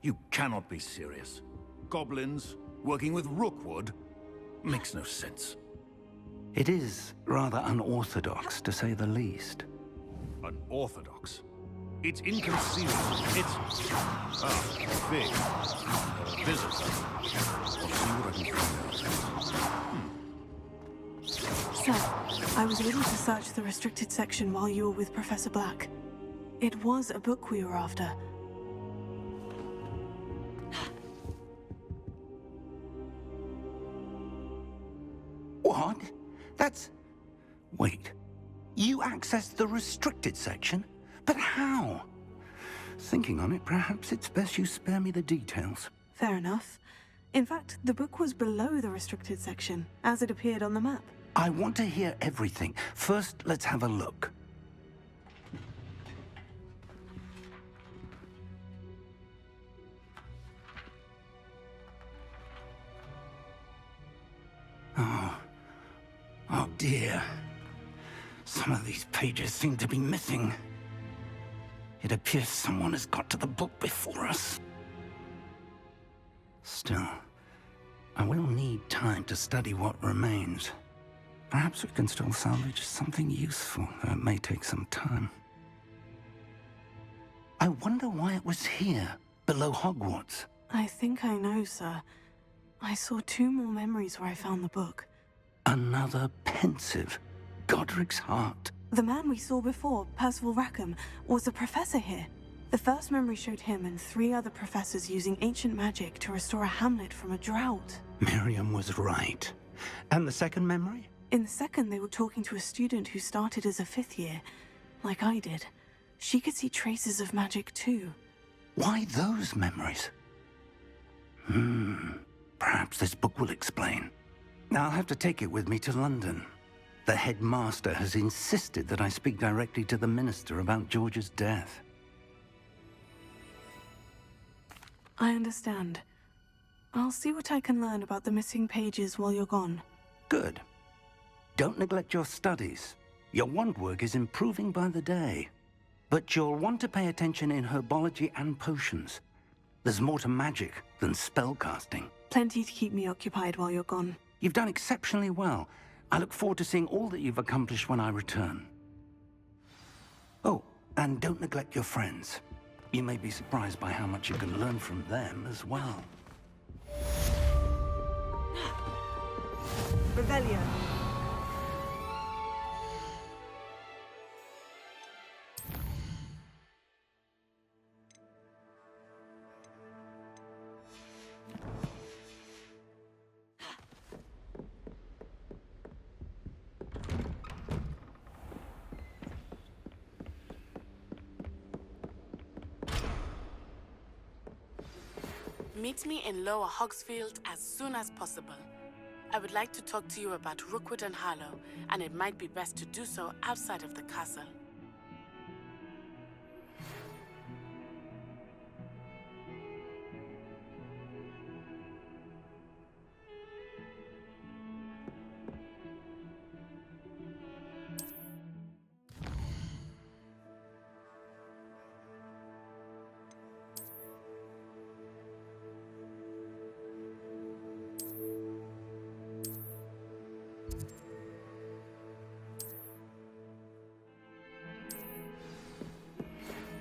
You cannot be serious. Goblins working with Rookwood? Makes no sense. It is rather unorthodox, to say the least. Unorthodox? It's inconceivable. It's... big. Visitor. I'll see what I can find out. Sir, I was able to search the restricted section while you were with Professor Black. It was a book we were after. What? That's... Wait. You accessed the restricted section? But how? Thinking on it, perhaps it's best you spare me the details. Fair enough. In fact, the book was below the restricted section, as it appeared on the map. I want to hear everything. First, let's have a look. Oh dear. Some of these pages seem to be missing. It appears someone has got to the book before us. Still, I will need time to study what remains. Perhaps we can still salvage something useful, though it may take some time. I wonder why it was here, below Hogwarts. I think I know, sir. I saw 2 more memories where I found the book. Another pensive. Godric's heart. The man we saw before, Percival Rackham, was a professor here. The first memory showed him and 3 other professors using ancient magic to restore a hamlet from a drought. Miriam was right. And the second memory? In the second, they were talking to a student who started as a 5th year, like I did. She could see traces of magic too. Why those memories? Perhaps this book will explain. Now I'll have to take it with me to London. The headmaster has insisted that I speak directly to the minister about George's death. I understand. I'll see what I can learn about the missing pages while you're gone. Good. Don't neglect your studies. Your wand work is improving by the day. But you'll want to pay attention in herbology and potions. There's more to magic than spellcasting. Plenty to keep me occupied while you're gone. You've done exceptionally well. I look forward to seeing all that you've accomplished when I return. Oh, and don't neglect your friends. You may be surprised by how much you can learn from them as well. Revelio. Meet me in Lower Hogsfield as soon as possible. I would like to talk to you about Rookwood and Harlow, and it might be best to do so outside of the castle.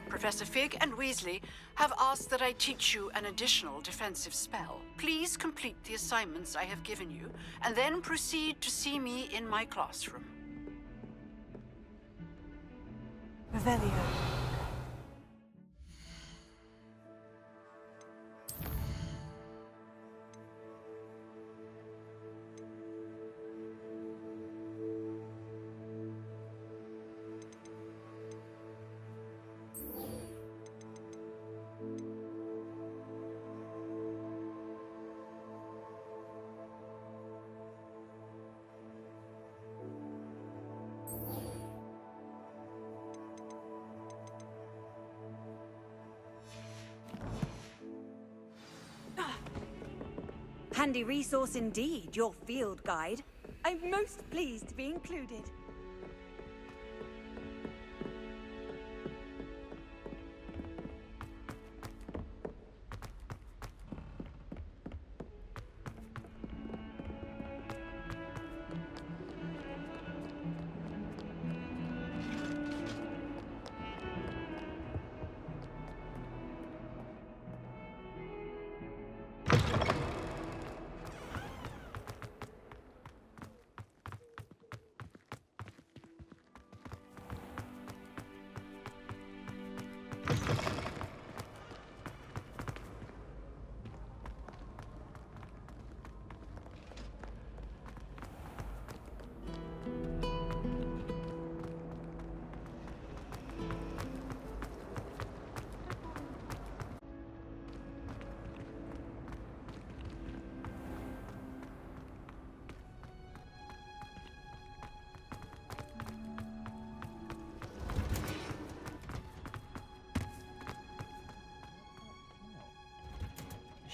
Professor Fig and Weasley have asked that I teach you an additional defensive spell. Please complete the assignments I have given you, and then proceed to see me in my classroom. Revelio. Handy resource indeed, your field guide. I'm most pleased to be included.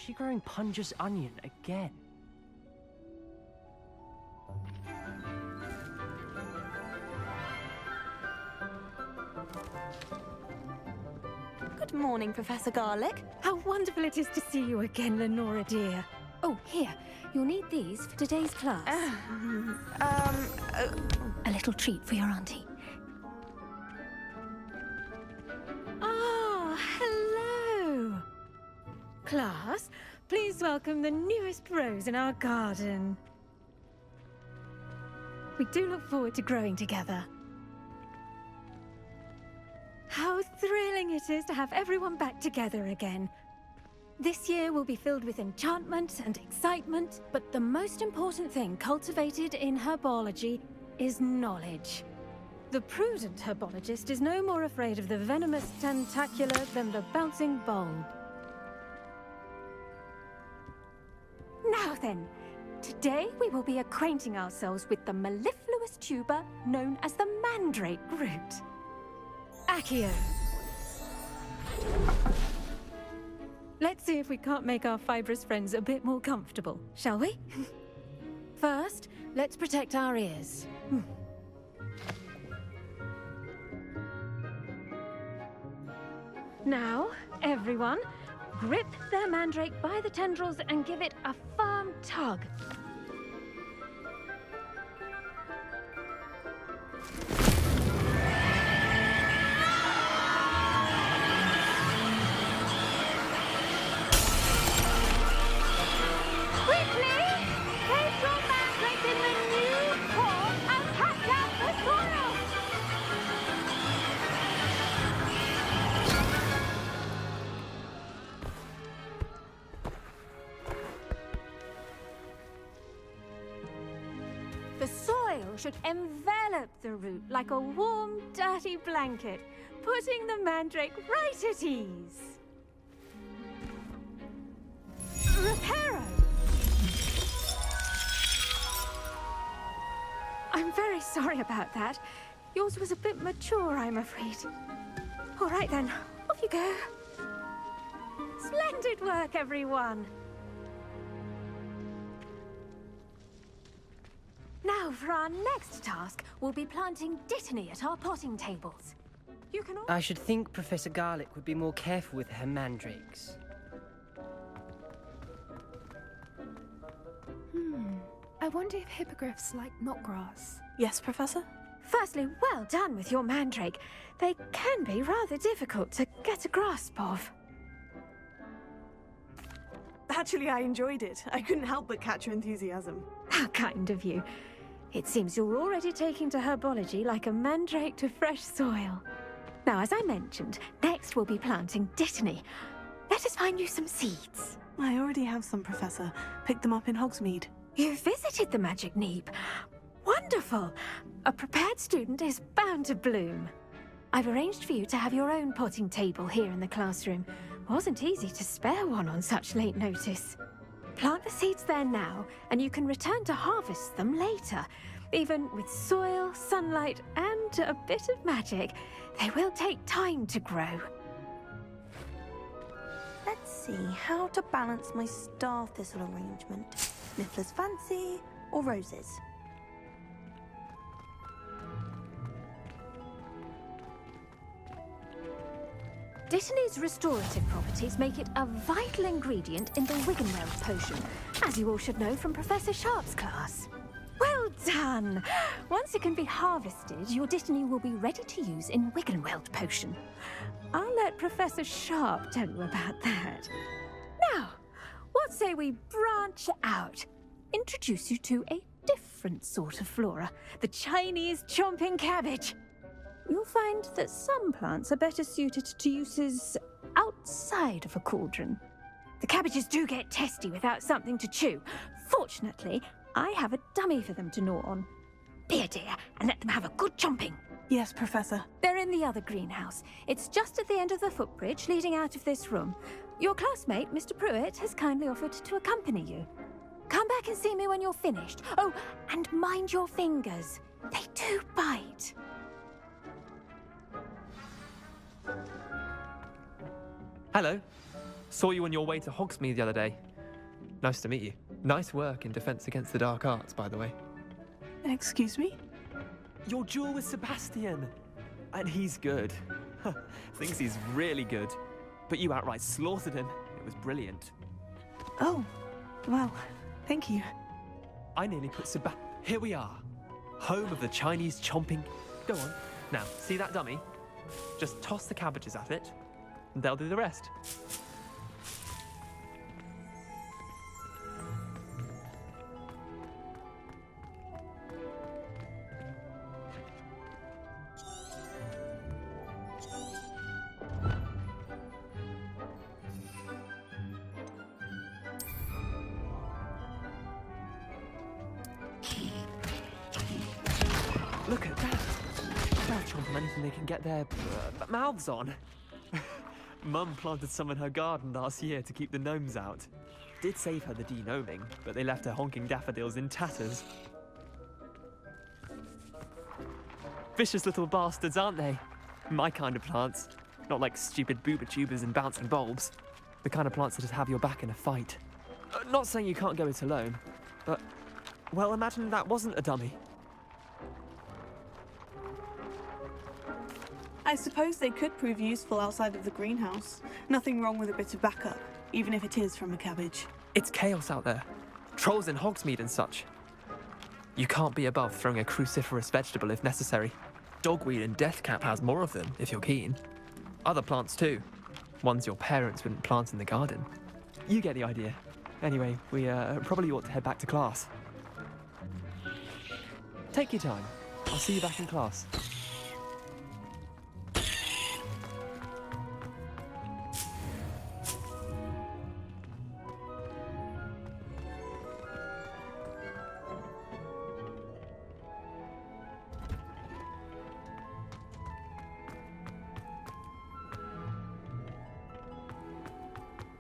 she growing Punja's onion again? Good morning, Professor Garlick. How wonderful it is to see you again, Lenora dear. Oh, here. You'll need these for today's class. A little treat for your auntie. Ah, hello. Class, please welcome the newest rose in our garden. We do look forward to growing together. How thrilling it is to have everyone back together again. This year will be filled with enchantment and excitement, but the most important thing cultivated in herbology is knowledge. The prudent herbologist is no more afraid of the venomous tentacular than the bouncing bulb. Now then, today we will be acquainting ourselves with the mellifluous tuber known as the mandrake root. Accio. Let's see if we can't make our fibrous friends a bit more comfortable, shall we? First, let's protect our ears. Now, everyone, grip their mandrake by the tendrils and give it a firm tug. The soil should envelop the root like a warm, dirty blanket, putting the mandrake right at ease. Reparo! I'm very sorry about that. Yours was a bit mature, I'm afraid. All right then, off you go. Splendid work, everyone! Now, for our next task, we'll be planting dittany at our potting tables. You can all... I should think Professor Garlick would be more careful with her mandrakes. I wonder if hippogriffs like knotgrass. Yes, Professor? Firstly, well done with your mandrake. They can be rather difficult to get a grasp of. Actually, I enjoyed it. I couldn't help but catch your enthusiasm. How kind of you. It seems you're already taking to herbology like a mandrake to fresh soil. Now, as I mentioned, next we'll be planting dittany. Let us find you some seeds. I already have some, Professor. Picked them up in Hogsmeade. You visited the Magic Neep. Wonderful! A prepared student is bound to bloom. I've arranged for you to have your own potting table here in the classroom. Wasn't easy to spare one on such late notice. Plant the seeds there now, and you can return to harvest them later. Even with soil, sunlight, and a bit of magic, they will take time to grow. Let's see how to balance my star thistle arrangement. Niffler's fancy or roses? Dittany's restorative properties make it a vital ingredient in the Wiggenweld potion, as you all should know from Professor Sharp's class. Well done! Once it can be harvested, your dittany will be ready to use in Wiggenweld potion. I'll let Professor Sharp tell you about that. Now, what say we branch out? Introduce you to a different sort of flora, the Chinese chomping cabbage. You'll find that some plants are better suited to uses outside of a cauldron. The cabbages do get testy without something to chew. Fortunately, I have a dummy for them to gnaw on. Be a dear and let them have a good chomping. Yes, Professor. They're in the other greenhouse. It's just at the end of the footbridge leading out of this room. Your classmate, Mr. Pruitt, has kindly offered to accompany you. Come back and see me when you're finished. Oh, and mind your fingers. They do bite. Hello. Saw you on your way to Hogsmeade the other day. Nice to meet you. Nice work in Defense Against the Dark Arts, by the way. Excuse me? Your duel with Sebastian! And he's good. Thinks he's really good. But you outright slaughtered him. It was brilliant. Oh, well, thank you. I nearly put Here we are. Home of the Chinese chomping... Go on. Now, see that dummy? Just toss the cabbages at it, and they'll do the rest. Look at that! They'll chomp on anything they can get their mouths on. Mum planted some in her garden last year to keep the gnomes out. Did save her the de-gnoming, but they left her honking daffodils in tatters. Vicious little bastards, aren't they? My kind of plants. Not like stupid booba tubers and bouncing bulbs. The kind of plants that'd have your back in a fight. Not saying you can't go it alone, but... Well, imagine that wasn't a dummy. I suppose they could prove useful outside of the greenhouse. Nothing wrong with a bit of backup, even if it is from a cabbage. It's chaos out there. Trolls in Hogsmeade and such. You can't be above throwing a cruciferous vegetable if necessary. Dogweed and deathcap has more of them, if you're keen. Other plants too. Ones your parents wouldn't plant in the garden. You get the idea. Anyway, we probably ought to head back to class. Take your time. I'll see you back in class.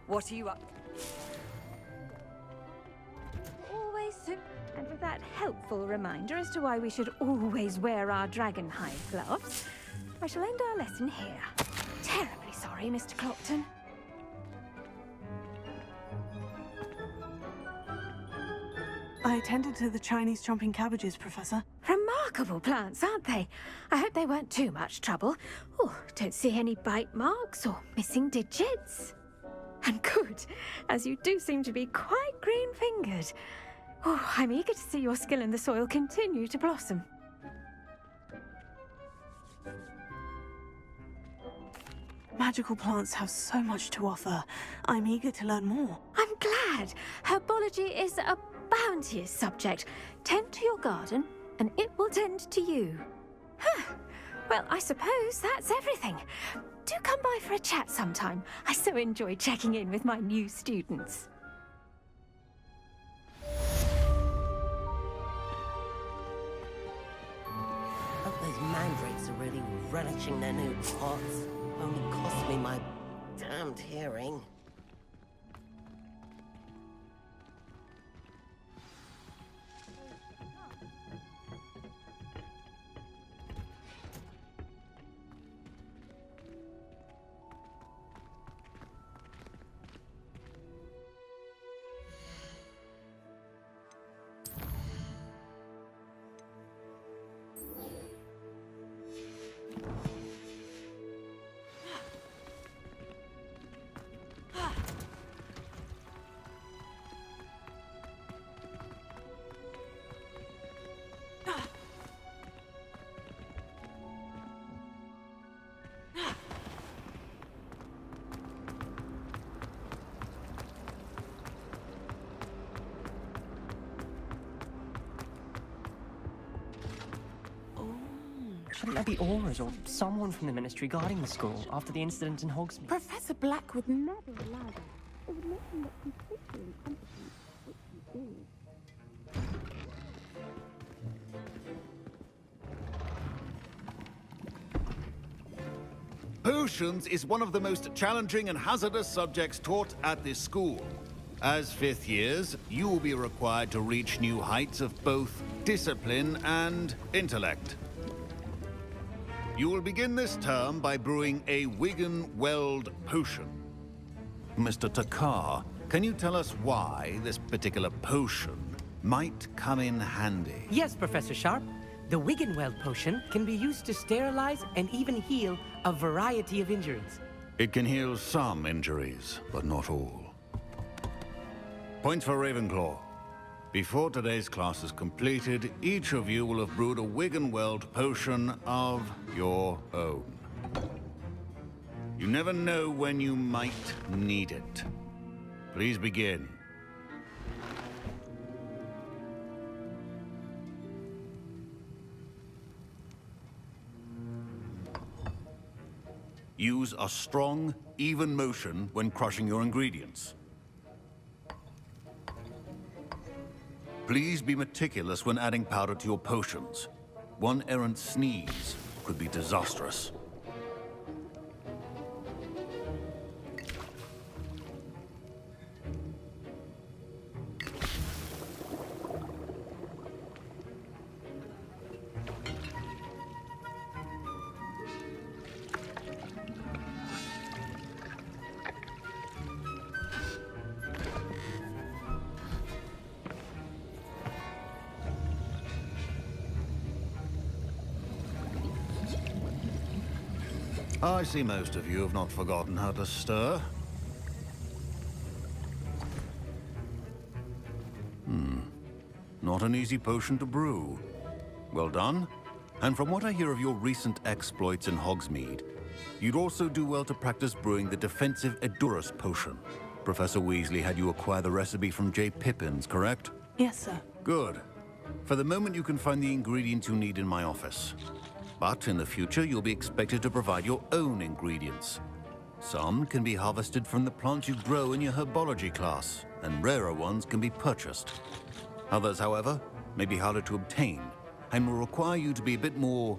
What are you up? Always so... And with that helpful reminder as to why we should always wear our dragonhide gloves, I shall end our lesson here. Terribly sorry, Mr. Clopton. I attended to the Chinese chomping cabbages, Professor. Remarkable plants, aren't they? I hope they weren't too much trouble. Oh, don't see any bite marks or missing digits. And good, as you do seem to be quite green-fingered. Oh, I'm eager to see your skill in the soil continue to blossom. Magical plants have so much to offer. I'm eager to learn more. I'm glad. Herbology is a bounteous subject. Tend to your garden, and it will tend to you. Huh. Well, I suppose that's everything. Do come by for a chat sometime. I so enjoy checking in with my new students. Hope those mandrakes are really relishing their new pots. Only cost me my damned hearing. Shouldn't there be auras or someone from the ministry guarding the school after the incident in Hogsmeade? Professor Black would never allow that. It would make him look completely incompetent, which he is. Potions is one of the most challenging and hazardous subjects taught at this school. As fifth years, you will be required to reach new heights of both discipline and intellect. You will begin this term by brewing a Wigan Weld potion. Mr. Takar. Can you tell us why this particular potion might come in handy? Yes, Professor Sharp. The Wiggenweld potion can be used to sterilize and even heal a variety of injuries. It can heal some injuries, but not all. Points for Ravenclaw. Before today's class is completed, each of you will have brewed a Wiggenweld potion of your own. You never know when you might need it. Please begin. Use a strong, even motion when crushing your ingredients. Please be meticulous when adding powder to your potions. One errant sneeze could be disastrous. I see most of you have not forgotten how to stir. Not an easy potion to brew. Well done. And from what I hear of your recent exploits in Hogsmeade, you'd also do well to practice brewing the defensive Edurus potion. Professor Weasley had you acquire the recipe from J. Pippin's, correct? Yes, sir. Good. For the moment, you can find the ingredients you need in my office. But in the future, you'll be expected to provide your own ingredients. Some can be harvested from the plants you grow in your herbology class, and rarer ones can be purchased. Others, however, may be harder to obtain, and will require you to be a bit more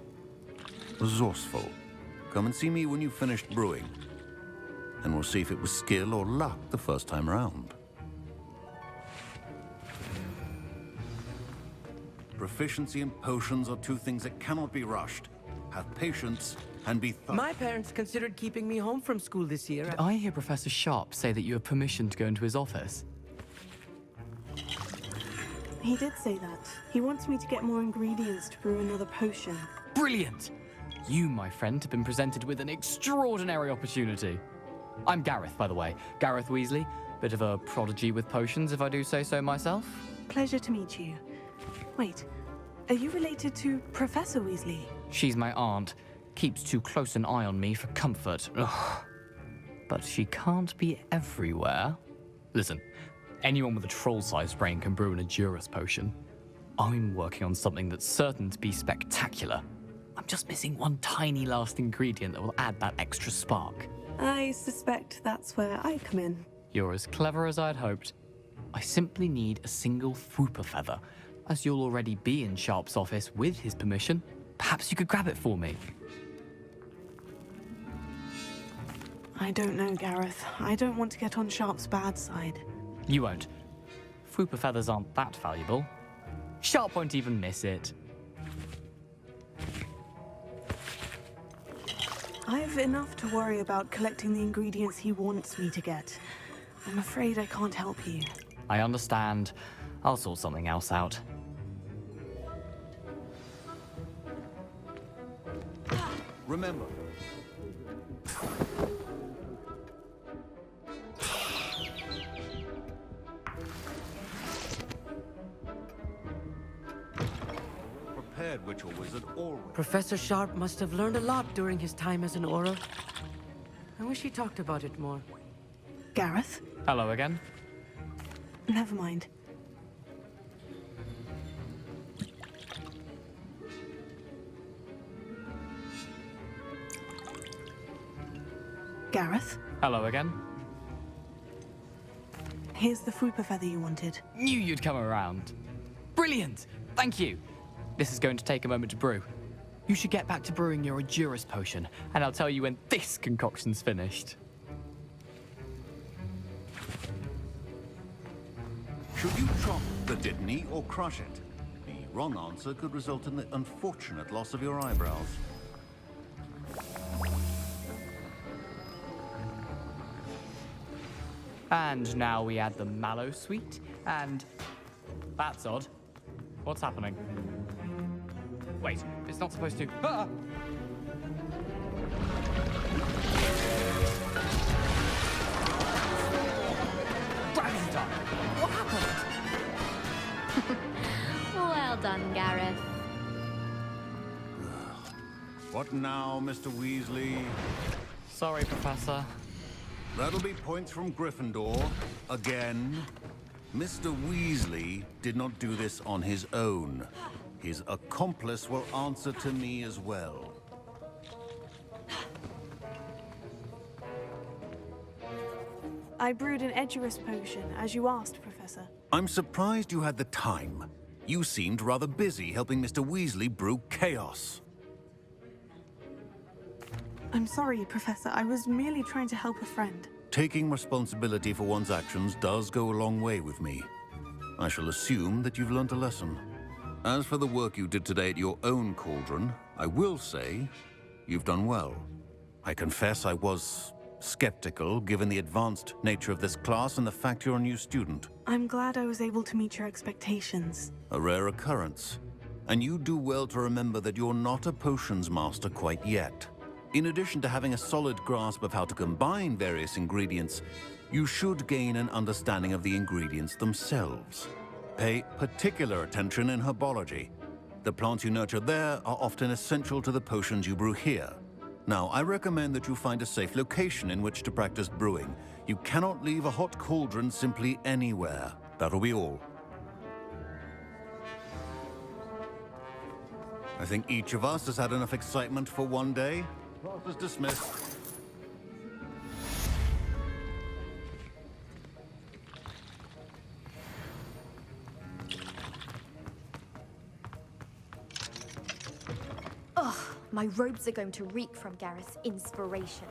resourceful. Come and see me when you've finished brewing, and we'll see if it was skill or luck the first time round. Proficiency and potions are two things that cannot be rushed. Have patience and be thorough. My parents considered keeping me home from school this year. Did I hear Professor Sharp say that you have permission to go into his office? He did say that. He wants me to get more ingredients to brew another potion. Brilliant! You, my friend, have been presented with an extraordinary opportunity. I'm Gareth, by the way. Gareth Weasley. Bit of a prodigy with potions, if I do say so myself. Pleasure to meet you. Wait, are you related to Professor Weasley? She's my aunt. Keeps too close an eye on me for comfort. Ugh. But she can't be everywhere. Listen, anyone with a troll-sized brain can brew an Edurus potion. I'm working on something that's certain to be spectacular. I'm just missing one tiny last ingredient that will add that extra spark. I suspect that's where I come in. You're as clever as I'd hoped. I simply need a single Fwooper feather. As you'll already be in Sharp's office with his permission, perhaps you could grab it for me. I don't know, Gareth. I don't want to get on Sharp's bad side. You won't. Fwooper feathers aren't that valuable. Sharp won't even miss it. I've enough to worry about collecting the ingredients he wants me to get. I'm afraid I can't help you. I understand. I'll sort something else out. Remember, prepared witch or wizard always. Professor Sharp must have learned a lot during his time as an Auror. I wish he talked about it more. Gareth? Hello again. Never mind. Gareth? Hello again. Here's the Fwooper feather you wanted. Knew you'd come around. Brilliant! Thank you. This is going to take a moment to brew. You should get back to brewing your Edurus potion, and I'll tell you when this concoction's finished. Should you chop the Dittany or crush it? The wrong answer could result in the unfortunate loss of your eyebrows. And now we add the mallow sweet, and... That's odd. What's happening? Wait, it's not supposed to... Ah! Dragon time! What happened? Well done, Gareth. What now, Mr. Weasley? Sorry, Professor. That'll be points from Gryffindor. Again. Mr. Weasley did not do this on his own. His accomplice will answer to me as well. I brewed an Edurus potion, as you asked, Professor. I'm surprised you had the time. You seemed rather busy helping Mr. Weasley brew chaos. I'm sorry, Professor. I was merely trying to help a friend. Taking responsibility for one's actions does go a long way with me. I shall assume that you've learnt a lesson. As for the work you did today at your own cauldron, I will say you've done well. I confess I was skeptical, given the advanced nature of this class and the fact you're a new student. I'm glad I was able to meet your expectations. A rare occurrence. And you do well to remember that you're not a potions master quite yet. In addition to having a solid grasp of how to combine various ingredients, you should gain an understanding of the ingredients themselves. Pay particular attention in herbology. The plants you nurture there are often essential to the potions you brew here. Now, I recommend that you find a safe location in which to practice brewing. You cannot leave a hot cauldron simply anywhere. That'll be all. I think each of us has had enough excitement for one day. Class is dismissed. Ugh, my robes are going to reek from Gareth's inspiration.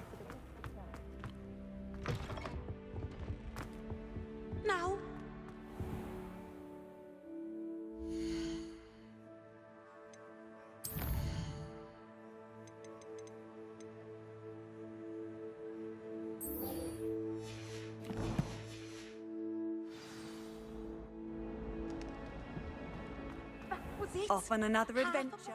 Now. Off on another adventure.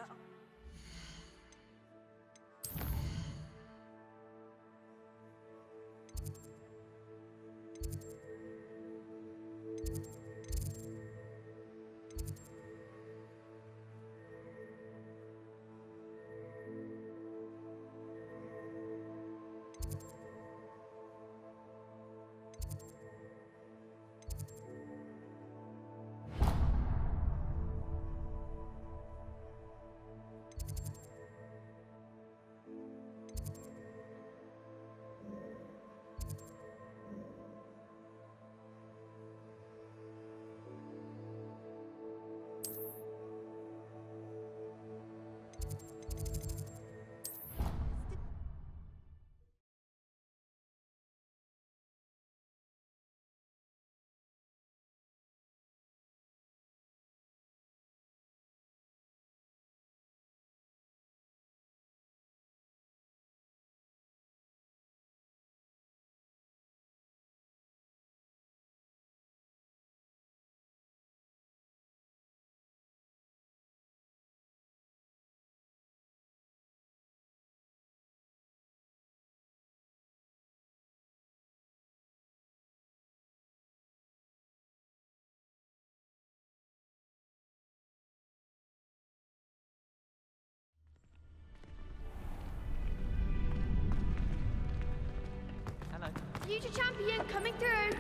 Future champion coming through!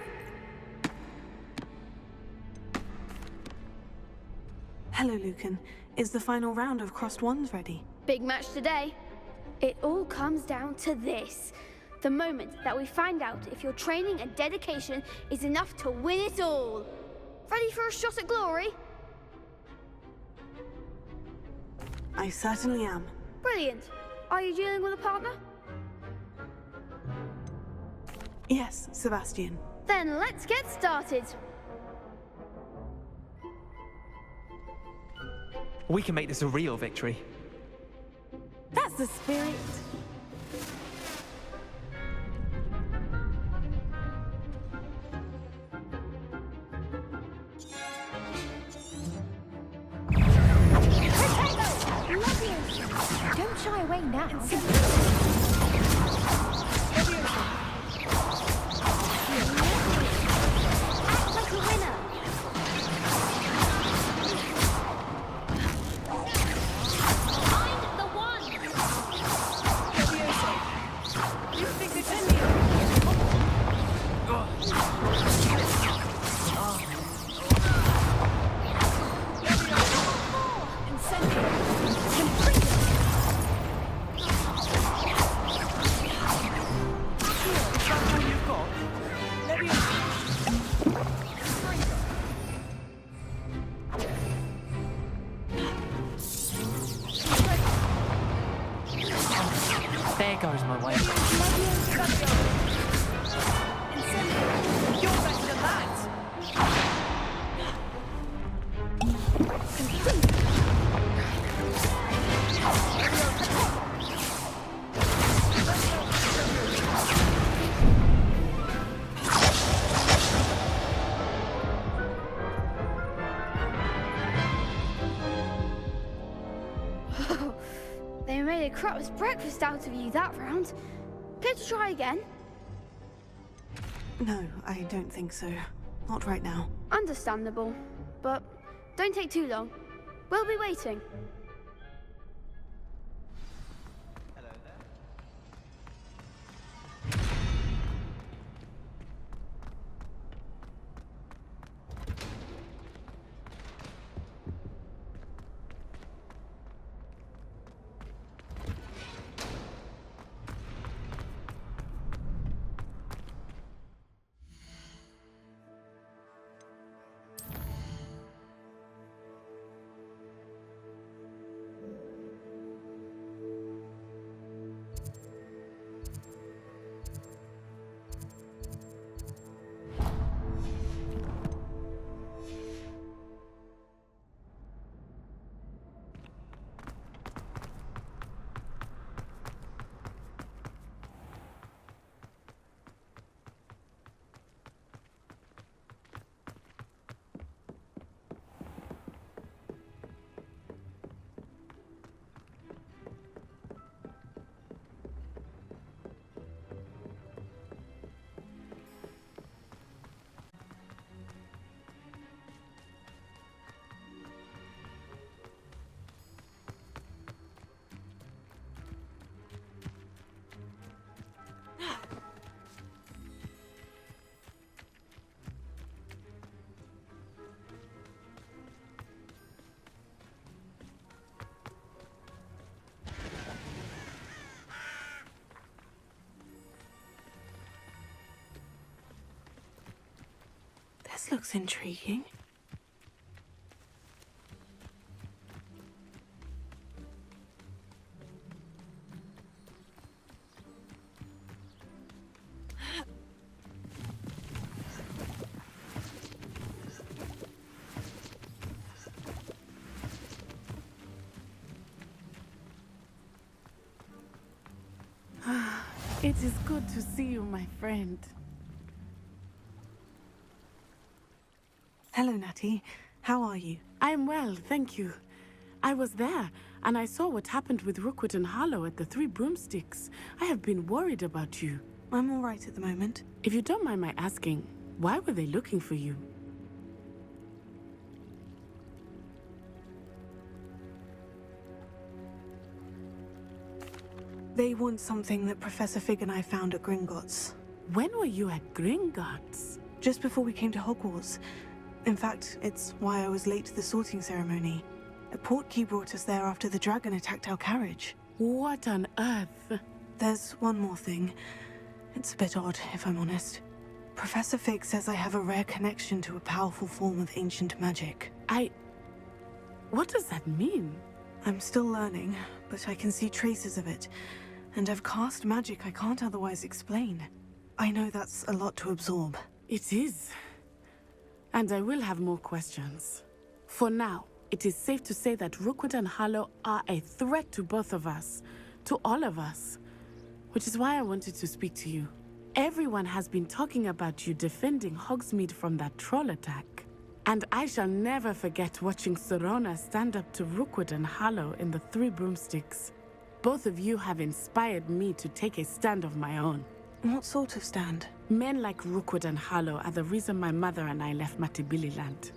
Hello, Lucan. Is the final round of Crossed Wands ready? Big match today. It all comes down to this. The moment that we find out if your training and dedication is enough to win it all. Ready for a shot at glory? I certainly am. Brilliant. Are you dealing with a partner? Yes, Sebastian. Then let's get started. We can make this a real victory. That's the spirit. Don't shy away now. Act like a winner. Find the one. You think it's in me? There goes my way. You're better than that. They made a crap's breakfast out of you that round. Care to try again? No, I don't think so. Not right now. Understandable. But don't take too long. We'll be waiting. This looks intriguing. It is good to see you, my friend. Hello, Natty. How are you? I'm well, thank you. I was there, and I saw what happened with Rookwood and Harlow at the Three Broomsticks. I have been worried about you. I'm all right at the moment. If you don't mind my asking, why were they looking for you? They want something that Professor Fig and I found at Gringotts. When were you at Gringotts? Just before we came to Hogwarts. In fact, it's why I was late to the sorting ceremony. A portkey brought us there after the dragon attacked our carriage. What on earth? There's one more thing. It's a bit odd, if I'm honest. Professor Fig says I have a rare connection to a powerful form of ancient magic. What does that mean? I'm still learning, but I can see traces of it. And I've cast magic I can't otherwise explain. I know that's a lot to absorb. It is. And I will have more questions. For now, it is safe to say that Rookwood and Harlow are a threat to both of us. To all of us. Which is why I wanted to speak to you. Everyone has been talking about you defending Hogsmeade from that troll attack. And I shall never forget watching Serona stand up to Rookwood and Harlow in the Three Broomsticks. Both of you have inspired me to take a stand of my own. What sort of stand? Men like Rookwood and Harlow are the reason my mother and I left Matibili land.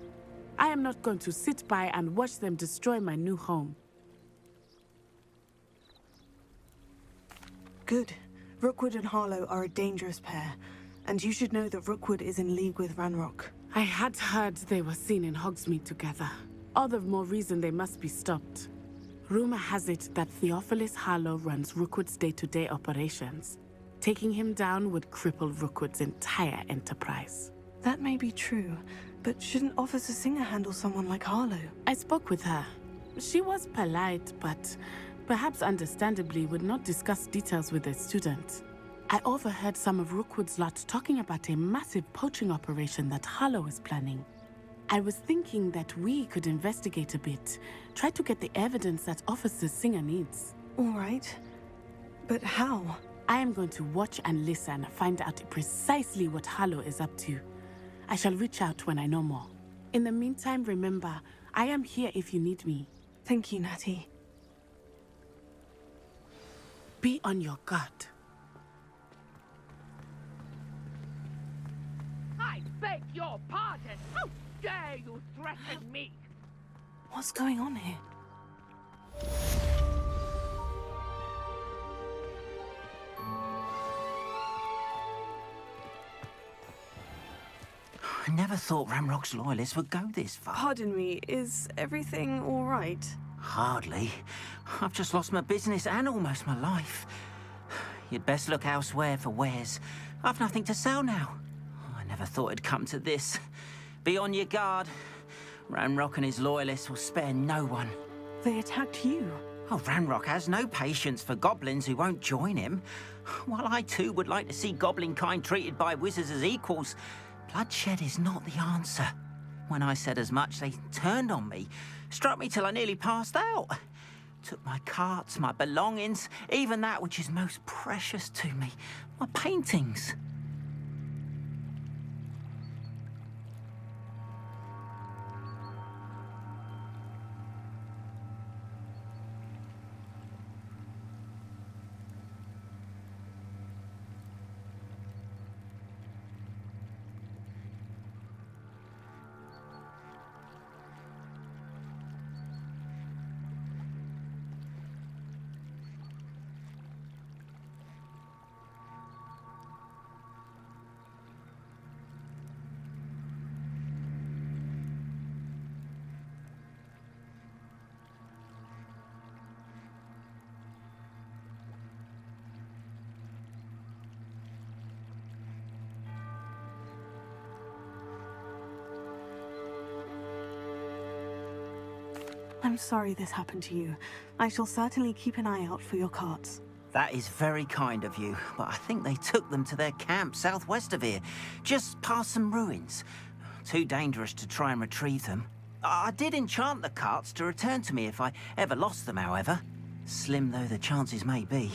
I am not going to sit by and watch them destroy my new home. Good. Rookwood and Harlow are a dangerous pair, and you should know that Rookwood is in league with Ranrock. I had heard they were seen in Hogsmeade together. All the more reason they must be stopped. Rumor has it that Theophilus Harlow runs Rookwood's day-to-day operations. Taking him down would cripple Rookwood's entire enterprise. That may be true, but shouldn't Officer Singer handle someone like Harlow? I spoke with her. She was polite, but perhaps understandably would not discuss details with a student. I overheard some of Rookwood's lot talking about a massive poaching operation that Harlow is planning. I was thinking that we could investigate a bit, try to get the evidence that Officer Singer needs. All right. But how? I am going to watch and listen, find out precisely what Harlow is up to. I shall reach out when I know more. In the meantime, remember, I am here if you need me. Thank you, Natty. Be on your guard. I beg your pardon! How dare you threaten me? What's going on here? I never thought Ramrock's loyalists would go this far. Pardon me, is everything all right? Hardly. I've just lost my business and almost my life. You'd best look elsewhere for wares. I've nothing to sell now. I never thought it'd come to this. Be on your guard. Ranrock and his loyalists will spare no one. They attacked you. Oh, Ranrock has no patience for goblins who won't join him. While I too would like to see goblin kind treated by wizards as equals, bloodshed is not the answer. When I said as much, they turned on me, struck me till I nearly passed out. Took my carts, my belongings, even that which is most precious to me, my paintings. I'm sorry this happened to you. I shall certainly keep an eye out for your carts. That is very kind of you, but I think they took them to their camp southwest of here, just past some ruins. Too dangerous to try and retrieve them. I did enchant the carts to return to me if I ever lost them, however. Slim though the chances may be,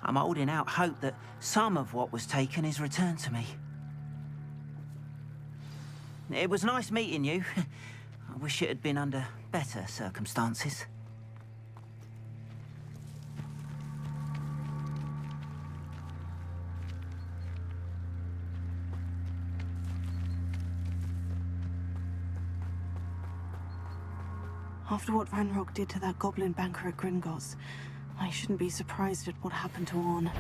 I'm holding out hope that some of what was taken is returned to me. It was nice meeting you. I wish it had been under better circumstances. After what Ranrock did to that goblin banker at Gringotts, I shouldn't be surprised at what happened to Orn.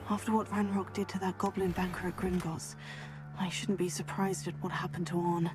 After what Ranrock did to that goblin banker at Gringotts, I shouldn't be surprised at what happened to Orn.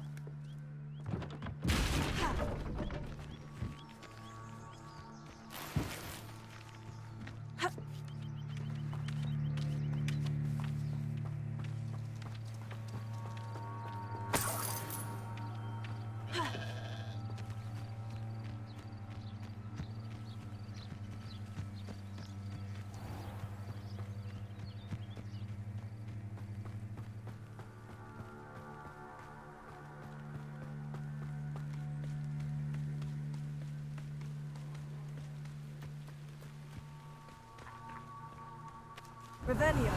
Revelio.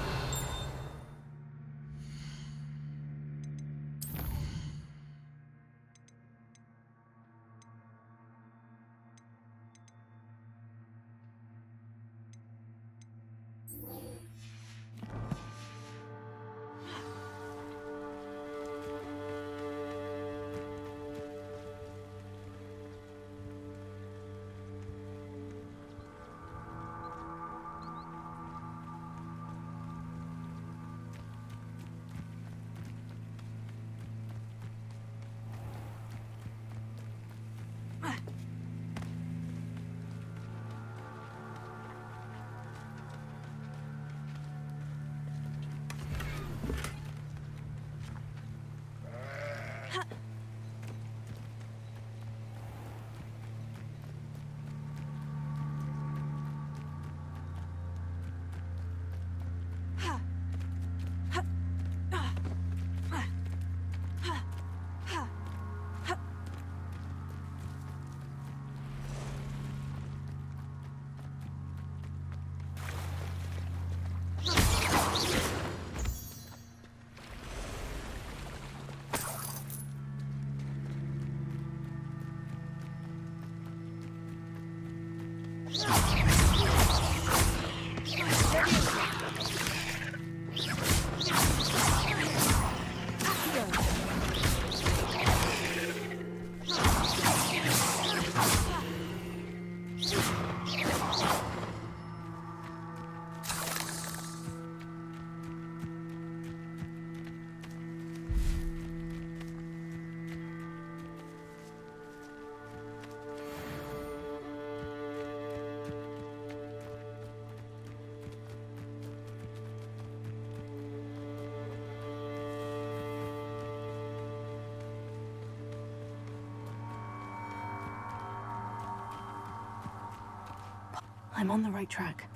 I'm on the right track.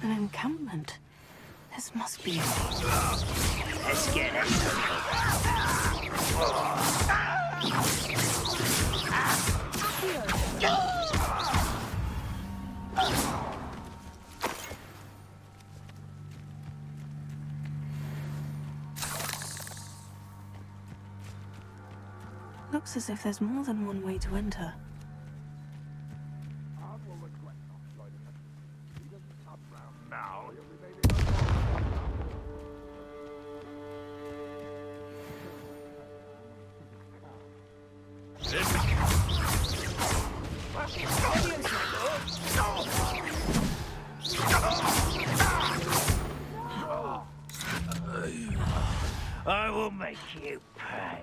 An encampment. This must be it. Let's get it. Looks as if there's more than one way to enter. I will make you pay.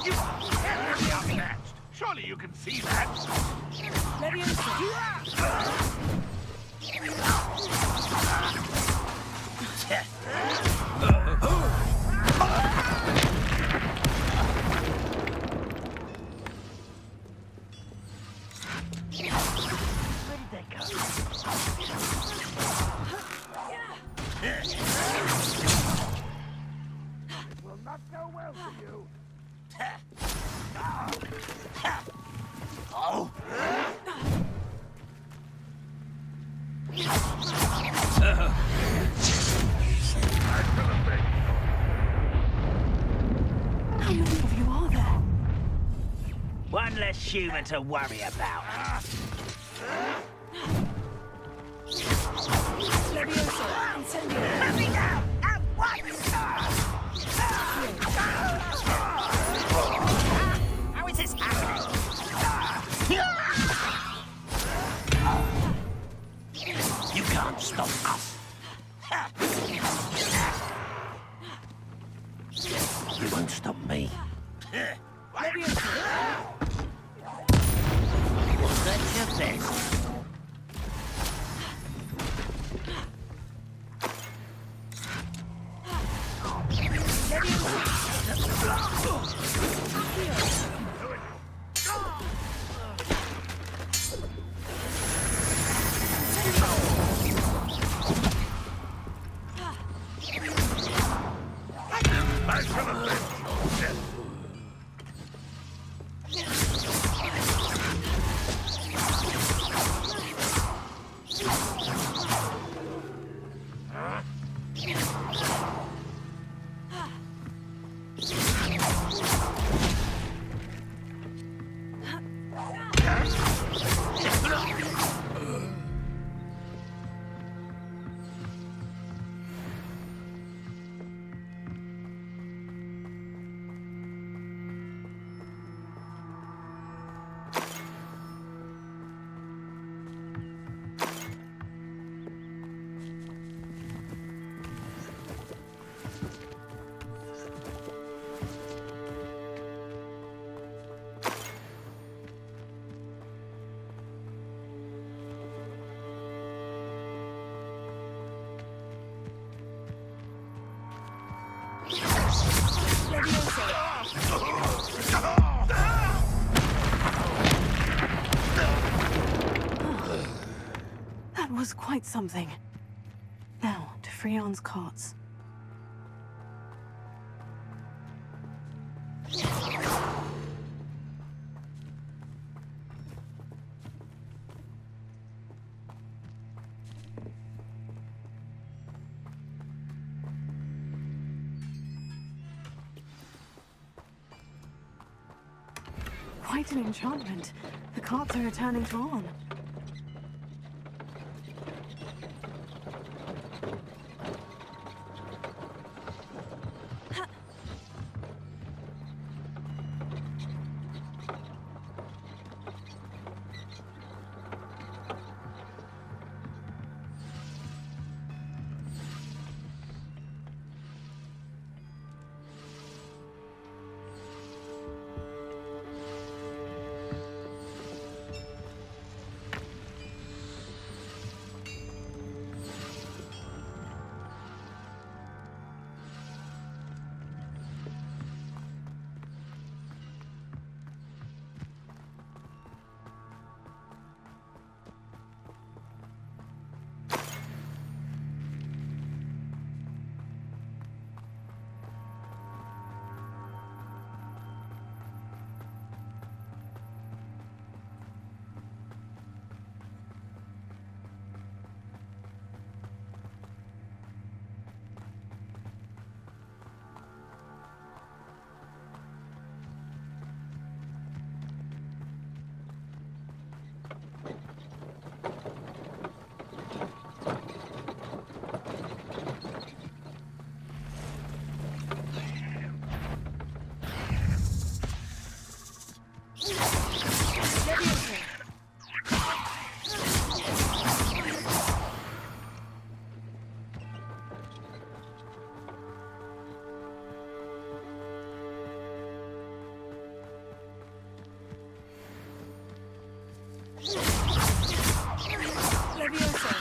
You up next. Surely you can see that. Where did they go? Will not go well for you. Oh! How many of you are there? One less human to worry about. Let me down! At once! How is this happening? You can't stop us. You won't stop me. That's your best. That was quite something. Now, to Freon's carts. Quite an enchantment. The carts are returning to on. Levioso.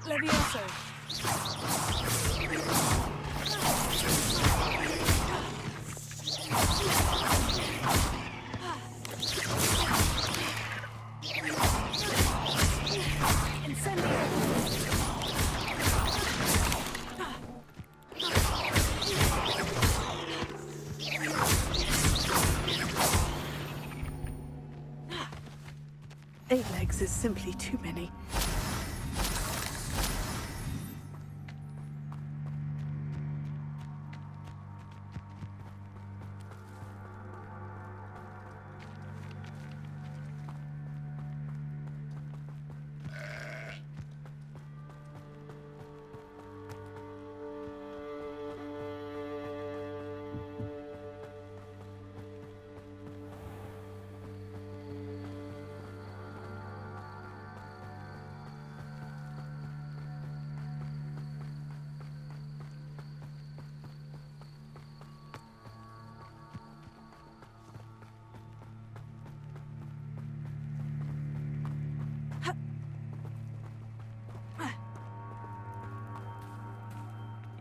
Levioso. Eight legs is simply too many.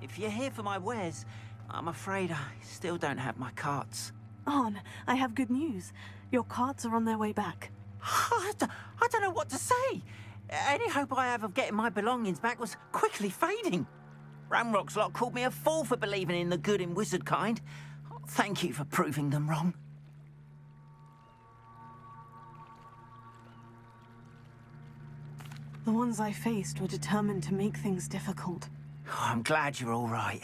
If you're here for my wares, I'm afraid I still don't have my carts. Arn, I have good news. Your carts are on their way back. I don't know what to say. Any hope I have of getting my belongings back was quickly fading. Ramrock's lot called me a fool for believing in the good in wizard kind. Thank you for proving them wrong. The ones I faced were determined to make things difficult. Oh, I'm glad you're all right.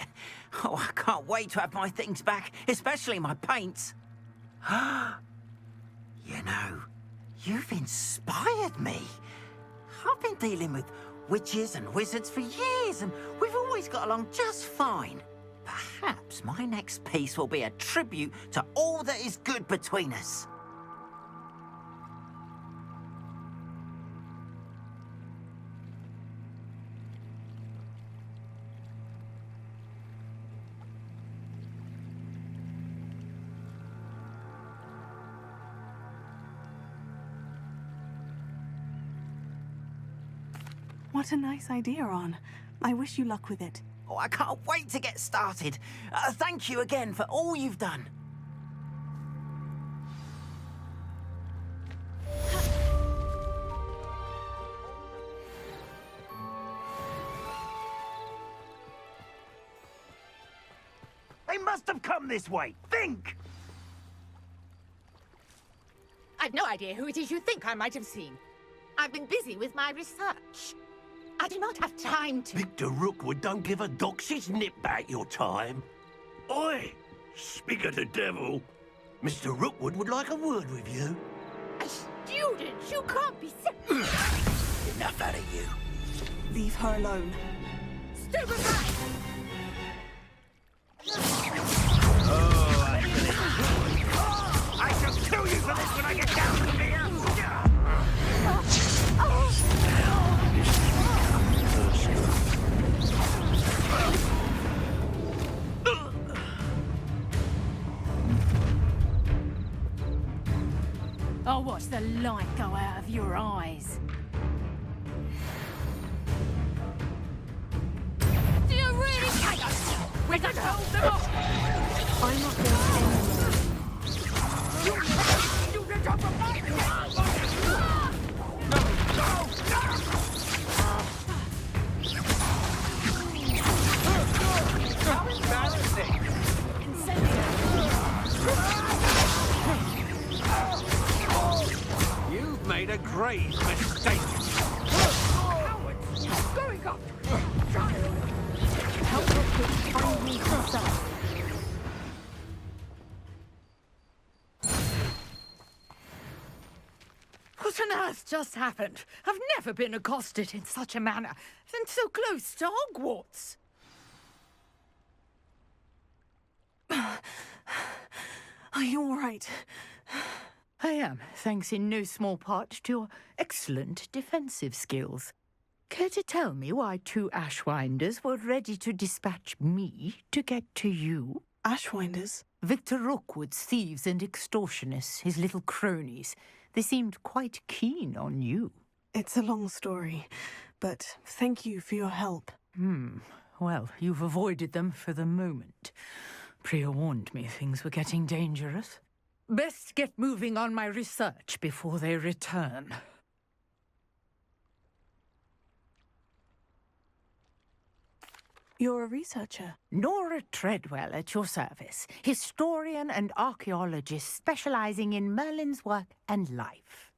Oh, I can't wait to have my things back, especially my paints. You know, you've inspired me. I've been dealing with witches and wizards for years, and we've always got along just fine. Perhaps my next piece will be a tribute to all that is good between us. What a nice idea, Arn. I wish you luck with it. Oh, I can't wait to get started. Thank you again for all you've done. They must have come this way. Think! I've no idea who it is you think I might have seen. I've been busy with my research. I do not have time to... Victor Rookwood don't give a doxy's nip back your time. Oi! Speak of the devil. Mr. Rookwood would like a word with you. A student? You can't be... Enough out of you. Leave her alone. Stupefy! I shall kill you for this when I get down from here! I'll watch the light go out of your eyes. Do you really take us? We're going to hold them off! I'm not going anywhere. You get up from my How embarrassing! You've made a grave mistake. Going up! Help Rookwood find me herself. What on earth just happened? I've never been accosted in such a manner, and so close to Hogwarts. Are you all right? I am, thanks in no small part to your excellent defensive skills. Care to tell me why 2 Ashwinders were ready to dispatch me to get to you? Ashwinders? Victor Rookwood's thieves and extortionists, his little cronies. They seemed quite keen on you. It's a long story, but thank you for your help. Well, you've avoided them for the moment. Priya warned me things were getting dangerous. Best get moving on my research before they return. You're a researcher? Nora Treadwell at your service, historian and archaeologist specializing in Merlin's work and life.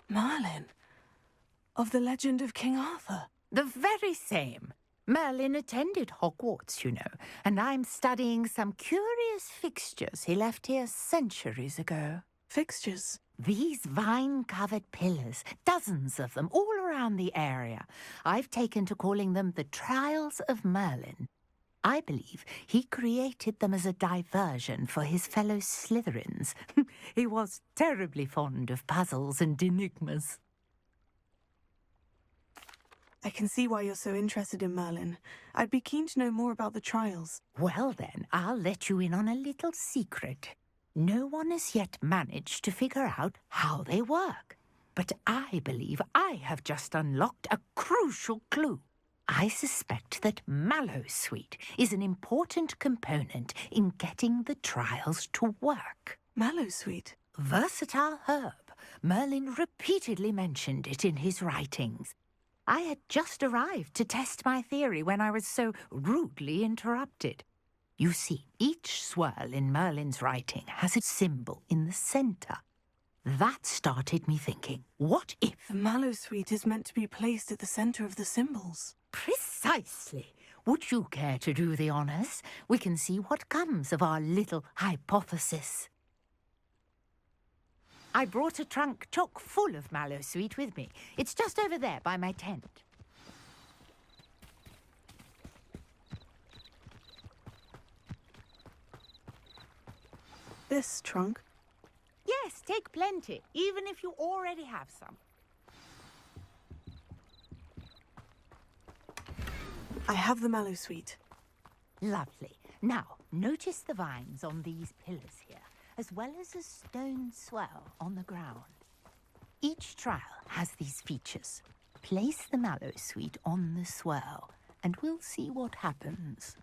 Merlin? Of the legend of King Arthur? The very same. Merlin attended Hogwarts, you know, and I'm studying some curious fixtures he left here centuries ago. Fixtures? These vine-covered pillars, dozens of them, all around the area. I've taken to calling them the Trials of Merlin. I believe he created them as a diversion for his fellow Slytherins. He was terribly fond of puzzles and enigmas. I can see why you're so interested in Merlin. I'd be keen to know more about the trials. Well then, I'll let you in on a little secret. No one has yet managed to figure out how they work. But I believe I have just unlocked a crucial clue. I suspect that Mallowsweet is an important component in getting the trials to work. Mallowsweet? Versatile herb. Merlin repeatedly mentioned it in his writings. I had just arrived to test my theory when I was so rudely interrupted. You see, each swirl in Merlin's writing has a symbol in the centre. That started me thinking, what if... The Mallowsweet is meant to be placed at the centre of the symbols. Precisely. Would you care to do the honours? We can see what comes of our little hypothesis. I brought a trunk chock full of Mallowsweet with me. It's just over there by my tent. This trunk? Yes, take plenty, even if you already have some. I have the Mallowsweet. Lovely. Now, notice the vines on these pillars here, as well as a stone swell on the ground. Each trial has these features. Place the Mallowsweet on the swell, and we'll see what happens.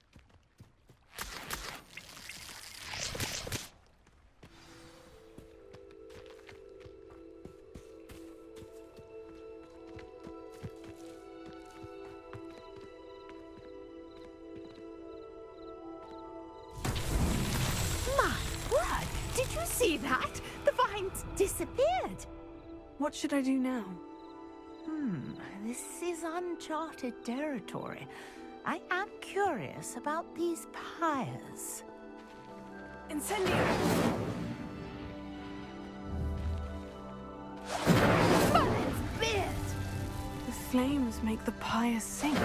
See that? The vines disappeared. What should I do now? This is uncharted territory. I am curious about these pyres. Incendio! Balance beard! The flames make the pyre sink.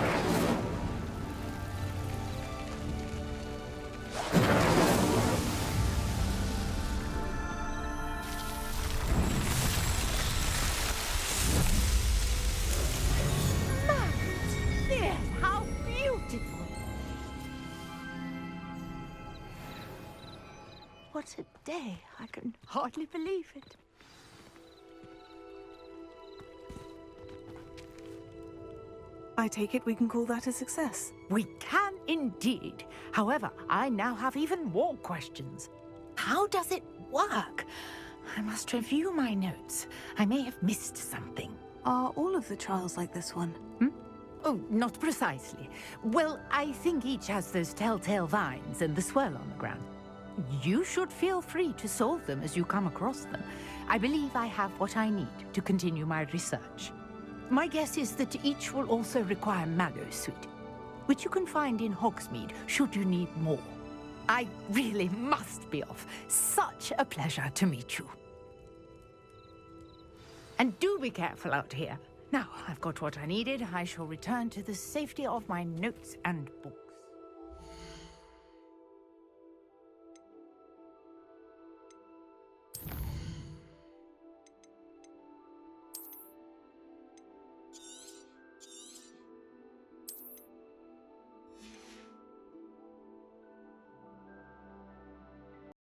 How beautiful! What a day. I can hardly believe it. I take it we can call that a success. We can indeed. However, I now have even more questions. How does it work? I must review my notes. I may have missed something. Are all of the trials like this one? Oh, not precisely. Well, I think each has those telltale vines and the swirl on the ground. You should feel free to solve them as you come across them. I believe I have what I need to continue my research. My guess is that each will also require Mallow Sweet, which you can find in Hogsmeade should you need more. I really must be off. Such a pleasure to meet you. And do be careful out here. Now, I've got what I needed. I shall return to the safety of my notes and book.